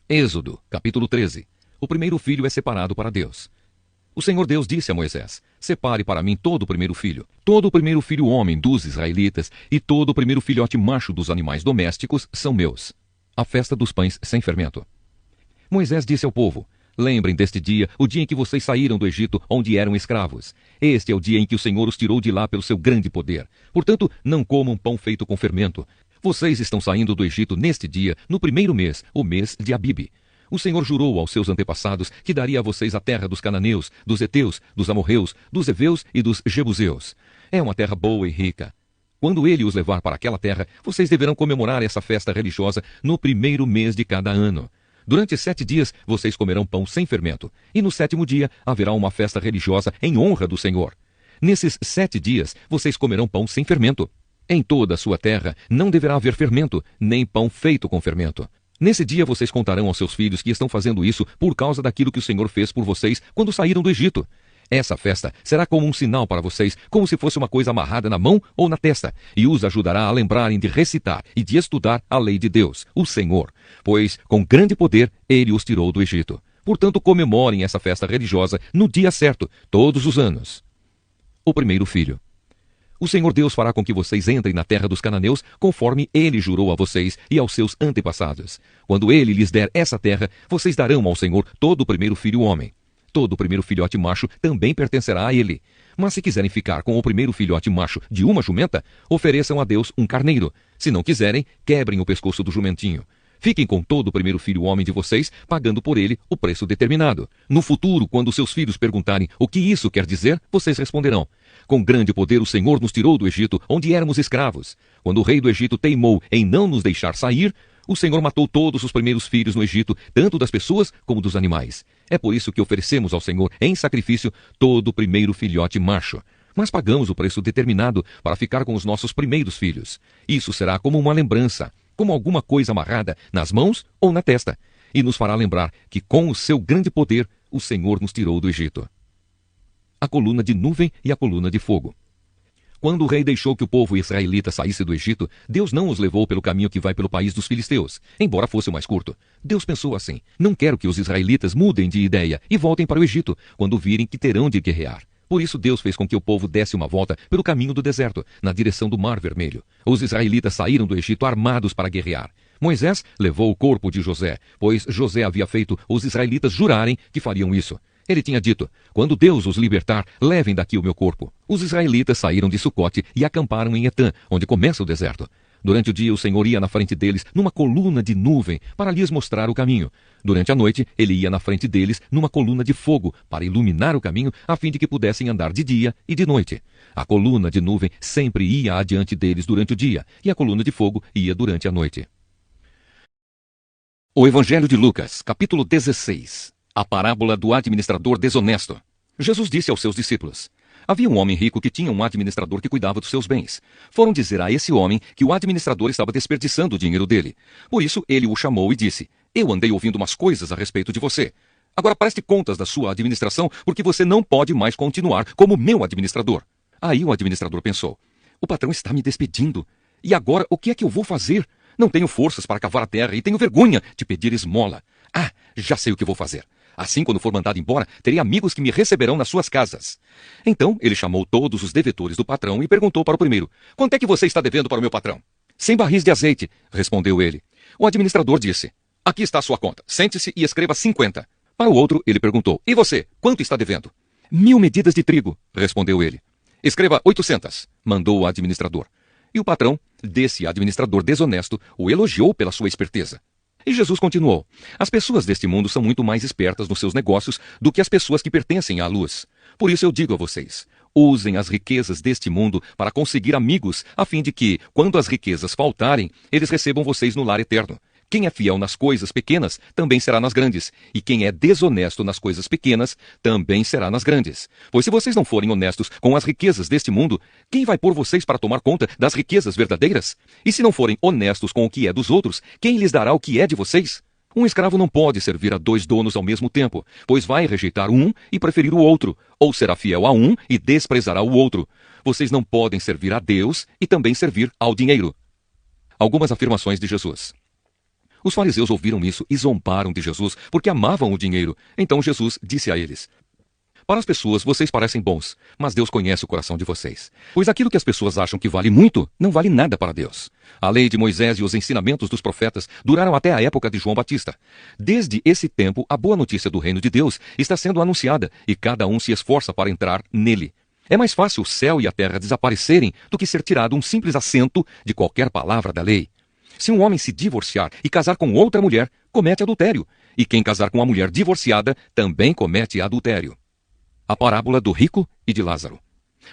Êxodo, capítulo 13. O primeiro filho é separado para Deus. O Senhor Deus disse a Moisés: separe para mim todo o primeiro filho homem dos israelitas e todo o primeiro filhote macho dos animais domésticos são meus. A festa dos pães sem fermento. Moisés disse ao povo: lembrem deste dia, o dia em que vocês saíram do Egito, onde eram escravos. Este é o dia em que o Senhor os tirou de lá pelo seu grande poder. Portanto, não comam pão feito com fermento. Vocês estão saindo do Egito neste dia, no primeiro mês, o mês de Abibe. O Senhor jurou aos seus antepassados que daria a vocês a terra dos cananeus, dos heteus, dos amorreus, dos heveus e dos jebuseus. É uma terra boa e rica. Quando ele os levar para aquela terra, vocês deverão comemorar essa festa religiosa no primeiro mês de cada ano. Durante 7 dias, vocês comerão pão sem fermento, e no 7º dia haverá uma festa religiosa em honra do Senhor. Nesses 7 dias, vocês comerão pão sem fermento. Em toda a sua terra não deverá haver fermento, nem pão feito com fermento. Nesse dia vocês contarão aos seus filhos que estão fazendo isso por causa daquilo que o Senhor fez por vocês quando saíram do Egito. Essa festa será como um sinal para vocês, como se fosse uma coisa amarrada na mão ou na testa, e os ajudará a lembrarem de recitar e de estudar a lei de Deus, o Senhor, pois com grande poder ele os tirou do Egito. Portanto, comemorem essa festa religiosa no dia certo, todos os anos. O primeiro filho. O Senhor Deus fará com que vocês entrem na terra dos cananeus, conforme ele jurou a vocês e aos seus antepassados. Quando ele lhes der essa terra, vocês darão ao Senhor todo o primeiro filho homem. Todo o primeiro filhote macho também pertencerá a ele. Mas se quiserem ficar com o primeiro filhote macho de uma jumenta, ofereçam a Deus um carneiro. Se não quiserem, quebrem o pescoço do jumentinho. Fiquem com todo o primeiro filho homem de vocês, pagando por ele o preço determinado. No futuro, quando seus filhos perguntarem o que isso quer dizer, vocês responderão: com grande poder o Senhor nos tirou do Egito, onde éramos escravos. Quando o rei do Egito teimou em não nos deixar sair, o Senhor matou todos os primeiros filhos no Egito, tanto das pessoas como dos animais. É por isso que oferecemos ao Senhor em sacrifício todo o primeiro filhote macho. Mas pagamos o preço determinado para ficar com os nossos primeiros filhos. Isso será como uma lembrança, como alguma coisa amarrada nas mãos ou na testa, e nos fará lembrar que com o seu grande poder o Senhor nos tirou do Egito. A coluna de nuvem e a coluna de fogo. Quando o rei deixou que o povo israelita saísse do Egito, Deus não os levou pelo caminho que vai pelo país dos filisteus, embora fosse o mais curto. Deus pensou assim: não quero que os israelitas mudem de ideia e voltem para o Egito, quando virem que terão de guerrear. Por isso Deus fez com que o povo desse uma volta pelo caminho do deserto, na direção do Mar Vermelho. Os israelitas saíram do Egito armados para guerrear. Moisés levou o corpo de José, pois José havia feito os israelitas jurarem que fariam isso. Ele tinha dito: quando Deus os libertar, levem daqui o meu corpo. Os israelitas saíram de Sucote e acamparam em Etã, onde começa o deserto. Durante o dia o Senhor ia na frente deles numa coluna de nuvem para lhes mostrar o caminho. Durante a noite ele ia na frente deles numa coluna de fogo para iluminar o caminho, a fim de que pudessem andar de dia e de noite. A coluna de nuvem sempre ia adiante deles durante o dia, e a coluna de fogo ia durante a noite. O Evangelho de Lucas, capítulo 16. A parábola do administrador desonesto. Jesus disse aos seus discípulos: havia um homem rico que tinha um administrador que cuidava dos seus bens. Foram dizer a esse homem que o administrador estava desperdiçando o dinheiro dele. Por isso ele o chamou e disse: eu andei ouvindo umas coisas a respeito de você. Agora preste contas da sua administração, porque você não pode mais continuar como meu administrador. Aí o administrador pensou: o patrão está me despedindo. E agora o que é que eu vou fazer? Não tenho forças para cavar a terra e tenho vergonha de pedir esmola. Ah, já sei o que vou fazer. Assim, quando for mandado embora, terei amigos que me receberão nas suas casas. Então, ele chamou todos os devedores do patrão e perguntou para o primeiro: quanto é que você está devendo para o meu patrão? 100 barris de azeite, respondeu ele. O administrador disse: aqui está a sua conta. Sente-se e escreva 50. Para o outro, ele perguntou: e você, quanto está devendo? 1000 medidas de trigo, respondeu ele. Escreva 800, mandou o administrador. E o patrão desse administrador desonesto o elogiou pela sua esperteza. E Jesus continuou: as pessoas deste mundo são muito mais espertas nos seus negócios do que as pessoas que pertencem à luz. Por isso eu digo a vocês: usem as riquezas deste mundo para conseguir amigos, a fim de que, quando as riquezas faltarem, eles recebam vocês no lar eterno. Quem é fiel nas coisas pequenas, também será nas grandes. E quem é desonesto nas coisas pequenas, também será nas grandes. Pois se vocês não forem honestos com as riquezas deste mundo, quem vai pôr vocês para tomar conta das riquezas verdadeiras? E se não forem honestos com o que é dos outros, quem lhes dará o que é de vocês? Um escravo não pode servir a 2 donos ao mesmo tempo, pois vai rejeitar um e preferir o outro, ou será fiel a um e desprezará o outro. Vocês não podem servir a Deus e também servir ao dinheiro. Algumas afirmações de Jesus. Os fariseus ouviram isso e zombaram de Jesus, porque amavam o dinheiro. Então Jesus disse a eles: para as pessoas, vocês parecem bons, mas Deus conhece o coração de vocês. Pois aquilo que as pessoas acham que vale muito, não vale nada para Deus. A lei de Moisés e os ensinamentos dos profetas duraram até a época de João Batista. Desde esse tempo, a boa notícia do reino de Deus está sendo anunciada, e cada um se esforça para entrar nele. É mais fácil o céu e a terra desaparecerem do que ser tirado um simples acento de qualquer palavra da lei. Se um homem se divorciar e casar com outra mulher, comete adultério. E quem casar com uma mulher divorciada também comete adultério. A parábola do rico e de Lázaro.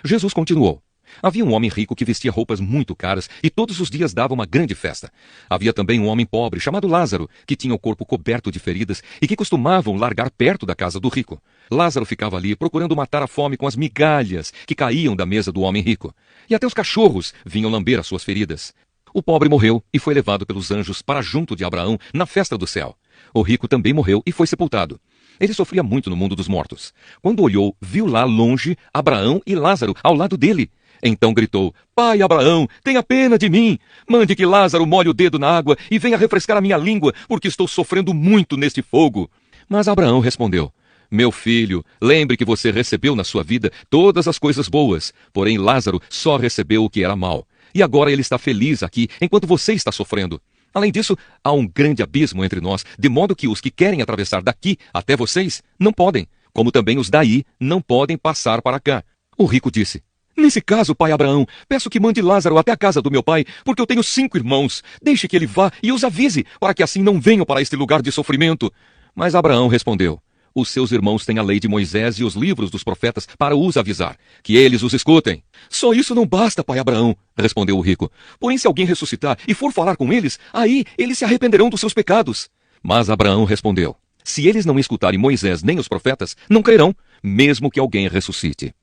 Jesus continuou. Havia um homem rico que vestia roupas muito caras e todos os dias dava uma grande festa. Havia também um homem pobre chamado Lázaro, que tinha o corpo coberto de feridas e que costumavam largar perto da casa do rico. Lázaro ficava ali procurando matar a fome com as migalhas que caíam da mesa do homem rico. E até os cachorros vinham lamber as suas feridas. O pobre morreu e foi levado pelos anjos para junto de Abraão na festa do céu. O rico também morreu e foi sepultado. Ele sofria muito no mundo dos mortos. Quando olhou, viu lá longe Abraão e Lázaro ao lado dele. Então gritou: Pai Abraão, tenha pena de mim. Mande que Lázaro molhe o dedo na água e venha refrescar a minha língua, porque estou sofrendo muito neste fogo. Mas Abraão respondeu: Meu filho, lembre que você recebeu na sua vida todas as coisas boas, porém Lázaro só recebeu o que era mal. E agora ele está feliz aqui, enquanto você está sofrendo. Além disso, há um grande abismo entre nós, de modo que os que querem atravessar daqui até vocês não podem, como também os daí não podem passar para cá. O rico disse: Nesse caso, pai Abraão, peço que mande Lázaro até a casa do meu pai, porque eu tenho 5 irmãos. Deixe que ele vá e os avise, para que assim não venham para este lugar de sofrimento. Mas Abraão respondeu: Os seus irmãos têm a lei de Moisés e os livros dos profetas para os avisar, que eles os escutem. Só isso não basta, pai Abraão, respondeu o rico. Porém, se alguém ressuscitar e for falar com eles, aí eles se arrependerão dos seus pecados. Mas Abraão respondeu: Se eles não escutarem Moisés nem os profetas, não crerão, mesmo que alguém ressuscite.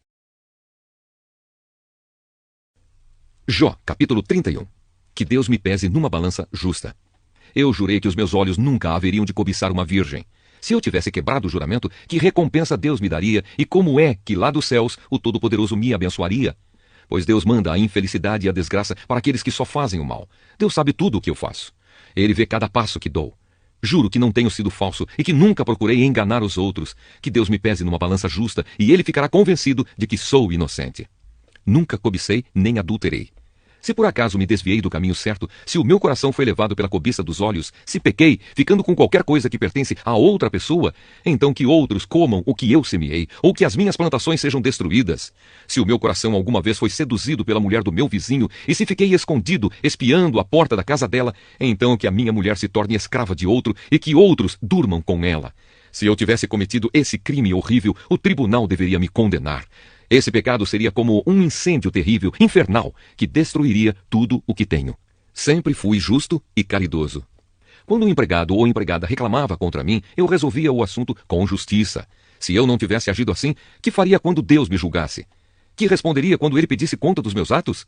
Jó, capítulo 31. Que Deus me pese numa balança justa. Eu jurei que os meus olhos nunca haveriam de cobiçar uma virgem. Se eu tivesse quebrado o juramento, que recompensa Deus me daria, e como é que lá dos céus o Todo-Poderoso me abençoaria? Pois Deus manda a infelicidade e a desgraça para aqueles que só fazem o mal. Deus sabe tudo o que eu faço. Ele vê cada passo que dou. Juro que não tenho sido falso e que nunca procurei enganar os outros. Que Deus me pese numa balança justa e ele ficará convencido de que sou inocente. Nunca cobicei nem adulterei. Se por acaso me desviei do caminho certo, se o meu coração foi levado pela cobiça dos olhos, se pequei, ficando com qualquer coisa que pertence a outra pessoa, então que outros comam o que eu semeei, ou que as minhas plantações sejam destruídas. Se o meu coração alguma vez foi seduzido pela mulher do meu vizinho, e se fiquei escondido, espiando a porta da casa dela, então que a minha mulher se torne escrava de outro, e que outros durmam com ela. Se eu tivesse cometido esse crime horrível, o tribunal deveria me condenar. Esse pecado seria como um incêndio terrível, infernal, que destruiria tudo o que tenho. Sempre fui justo e caridoso. Quando um empregado ou empregada reclamava contra mim, eu resolvia o assunto com justiça. Se eu não tivesse agido assim, que faria quando Deus me julgasse? Que responderia quando ele pedisse conta dos meus atos?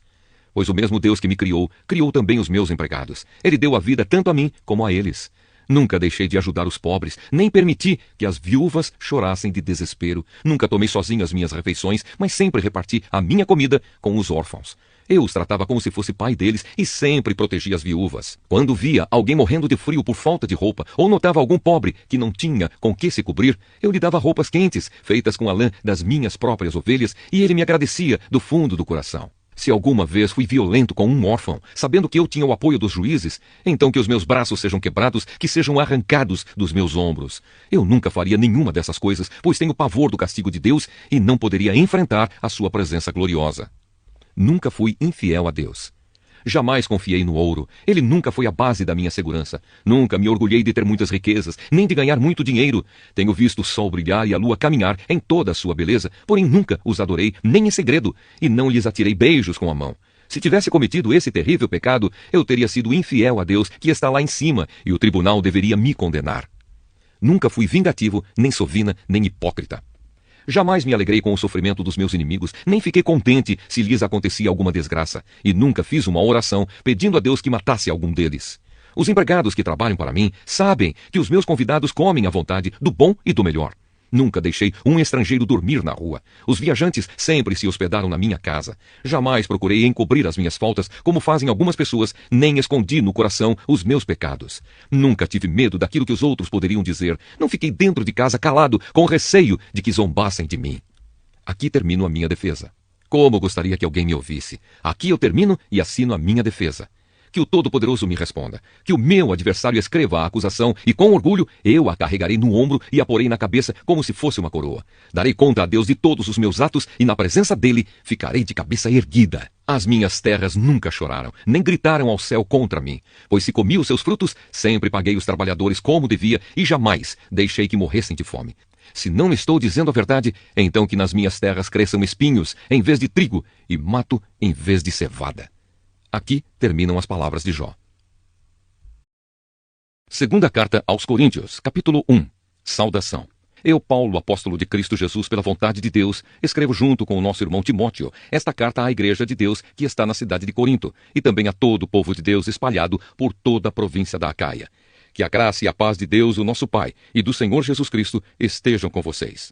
Pois o mesmo Deus que me criou, criou também os meus empregados. Ele deu a vida tanto a mim como a eles. Nunca deixei de ajudar os pobres, nem permiti que as viúvas chorassem de desespero. Nunca tomei sozinho as minhas refeições, mas sempre reparti a minha comida com os órfãos. Eu os tratava como se fosse pai deles e sempre protegi as viúvas. Quando via alguém morrendo de frio por falta de roupa, ou notava algum pobre que não tinha com que se cobrir, eu lhe dava roupas quentes, feitas com a lã das minhas próprias ovelhas, e ele me agradecia do fundo do coração. Se alguma vez fui violento com um órfão, sabendo que eu tinha o apoio dos juízes, então que os meus braços sejam quebrados, que sejam arrancados dos meus ombros. Eu nunca faria nenhuma dessas coisas, pois tenho pavor do castigo de Deus e não poderia enfrentar a sua presença gloriosa. Nunca fui infiel a Deus. Jamais confiei no ouro. Ele nunca foi a base da minha segurança. Nunca me orgulhei de ter muitas riquezas, nem de ganhar muito dinheiro. Tenho visto o sol brilhar e a lua caminhar em toda a sua beleza, porém nunca os adorei, nem em segredo, e não lhes atirei beijos com a mão. Se tivesse cometido esse terrível pecado, eu teria sido infiel a Deus, que está lá em cima, e o tribunal deveria me condenar. Nunca fui vingativo, nem sovina, nem hipócrita. Jamais me alegrei com o sofrimento dos meus inimigos, nem fiquei contente se lhes acontecia alguma desgraça, e nunca fiz uma oração pedindo a Deus que matasse algum deles. Os empregados que trabalham para mim sabem que os meus convidados comem à vontade do bom e do melhor. Nunca deixei um estrangeiro dormir na rua. Os viajantes sempre se hospedaram na minha casa. Jamais procurei encobrir as minhas faltas, como fazem algumas pessoas, nem escondi no coração os meus pecados. Nunca tive medo daquilo que os outros poderiam dizer. Não fiquei dentro de casa calado, com receio de que zombassem de mim. Aqui termino a minha defesa. Como gostaria que alguém me ouvisse. Aqui eu termino e assino a minha defesa. Que o Todo-Poderoso me responda. Que o meu adversário escreva a acusação e, com orgulho, eu a carregarei no ombro e a porei na cabeça como se fosse uma coroa. Darei conta a Deus de todos os meus atos e, na presença dele, ficarei de cabeça erguida. As minhas terras nunca choraram, nem gritaram ao céu contra mim. Pois se comi os seus frutos, sempre paguei os trabalhadores como devia e jamais deixei que morressem de fome. Se não estou dizendo a verdade, então que nas minhas terras cresçam espinhos em vez de trigo e mato em vez de cevada. Aqui terminam as palavras de Jó. Segunda carta aos Coríntios, capítulo 1. Saudação. Eu, Paulo, apóstolo de Cristo Jesus, pela vontade de Deus, escrevo junto com o nosso irmão Timóteo esta carta à igreja de Deus que está na cidade de Corinto, e também a todo o povo de Deus espalhado por toda a província da Acaia. Que a graça e a paz de Deus, o nosso Pai, e do Senhor Jesus Cristo estejam com vocês.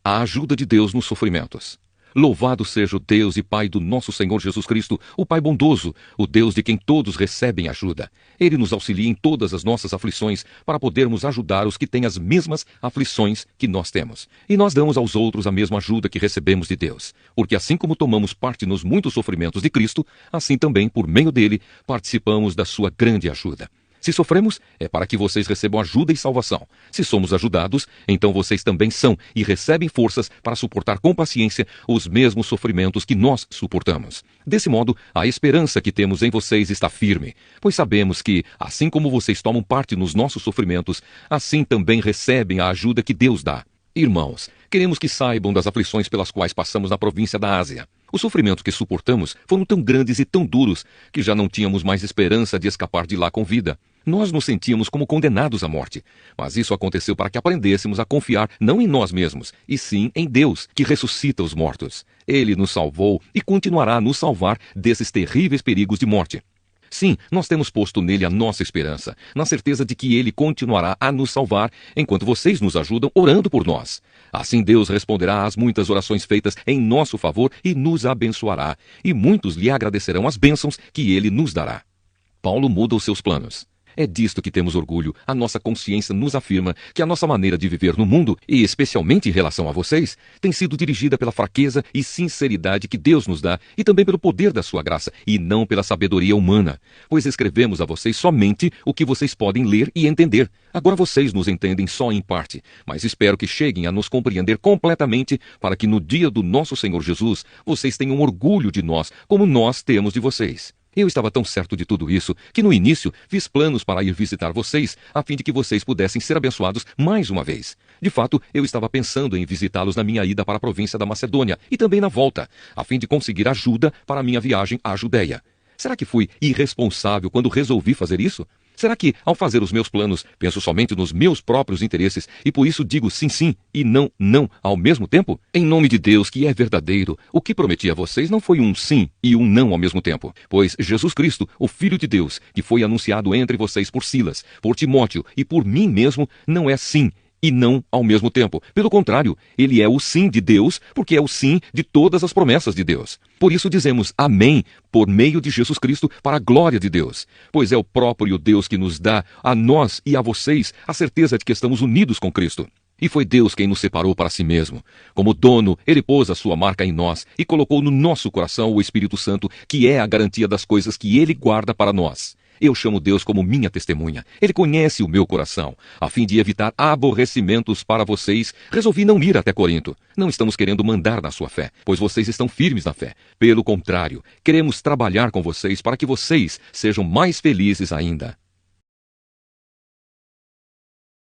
A ajuda de Deus nos sofrimentos. Louvado seja o Deus e Pai do nosso Senhor Jesus Cristo, o Pai bondoso, o Deus de quem todos recebem ajuda. Ele nos auxilia em todas as nossas aflições para podermos ajudar os que têm as mesmas aflições que nós temos. E nós damos aos outros a mesma ajuda que recebemos de Deus. Porque assim como tomamos parte nos muitos sofrimentos de Cristo, assim também, por meio dele, participamos da sua grande ajuda. Se sofremos, é para que vocês recebam ajuda e salvação. Se somos ajudados, então vocês também são e recebem forças para suportar com paciência os mesmos sofrimentos que nós suportamos. Desse modo, a esperança que temos em vocês está firme, pois sabemos que, assim como vocês tomam parte nos nossos sofrimentos, assim também recebem a ajuda que Deus dá. Irmãos, queremos que saibam das aflições pelas quais passamos na província da Ásia. Os sofrimentos que suportamos foram tão grandes e tão duros que já não tínhamos mais esperança de escapar de lá com vida. Nós nos sentíamos como condenados à morte. Mas isso aconteceu para que aprendêssemos a confiar não em nós mesmos, e sim em Deus, que ressuscita os mortos. Ele nos salvou e continuará a nos salvar desses terríveis perigos de morte. Sim, nós temos posto nele a nossa esperança, na certeza de que ele continuará a nos salvar enquanto vocês nos ajudam orando por nós. Assim Deus responderá às muitas orações feitas em nosso favor e nos abençoará, e muitos lhe agradecerão as bênçãos que ele nos dará. Paulo muda os seus planos. É disto que temos orgulho. A nossa consciência nos afirma que a nossa maneira de viver no mundo, e especialmente em relação a vocês, tem sido dirigida pela fraqueza e sinceridade que Deus nos dá e também pelo poder da sua graça, e não pela sabedoria humana. Pois escrevemos a vocês somente o que vocês podem ler e entender. Agora vocês nos entendem só em parte, mas espero que cheguem a nos compreender completamente para que no dia do nosso Senhor Jesus vocês tenham orgulho de nós, como nós temos de vocês. Eu estava tão certo de tudo isso que no início fiz planos para ir visitar vocês, a fim de que vocês pudessem ser abençoados mais uma vez. De fato, eu estava pensando em visitá-los na minha ida para a província da Macedônia e também na volta, a fim de conseguir ajuda para a minha viagem à Judéia. Será que fui irresponsável quando resolvi fazer isso? Será que, ao fazer os meus planos, penso somente nos meus próprios interesses e por isso digo sim, sim e não, não ao mesmo tempo? Em nome de Deus, que é verdadeiro, o que prometi a vocês não foi um sim e um não ao mesmo tempo. Pois Jesus Cristo, o Filho de Deus, que foi anunciado entre vocês por Silas, por Timóteo e por mim mesmo, não é sim e não ao mesmo tempo. Pelo contrário, ele é o sim de Deus, porque é o sim de todas as promessas de Deus. Por isso dizemos amém, por meio de Jesus Cristo, para a glória de Deus. Pois é o próprio Deus que nos dá, a nós e a vocês, a certeza de que estamos unidos com Cristo. E foi Deus quem nos separou para si mesmo. Como dono, ele pôs a sua marca em nós e colocou no nosso coração o Espírito Santo, que é a garantia das coisas que ele guarda para nós. Eu chamo Deus como minha testemunha. Ele conhece o meu coração. A fim de evitar aborrecimentos para vocês, resolvi não ir até Corinto. Não estamos querendo mandar na sua fé, pois vocês estão firmes na fé. Pelo contrário, queremos trabalhar com vocês para que vocês sejam mais felizes ainda.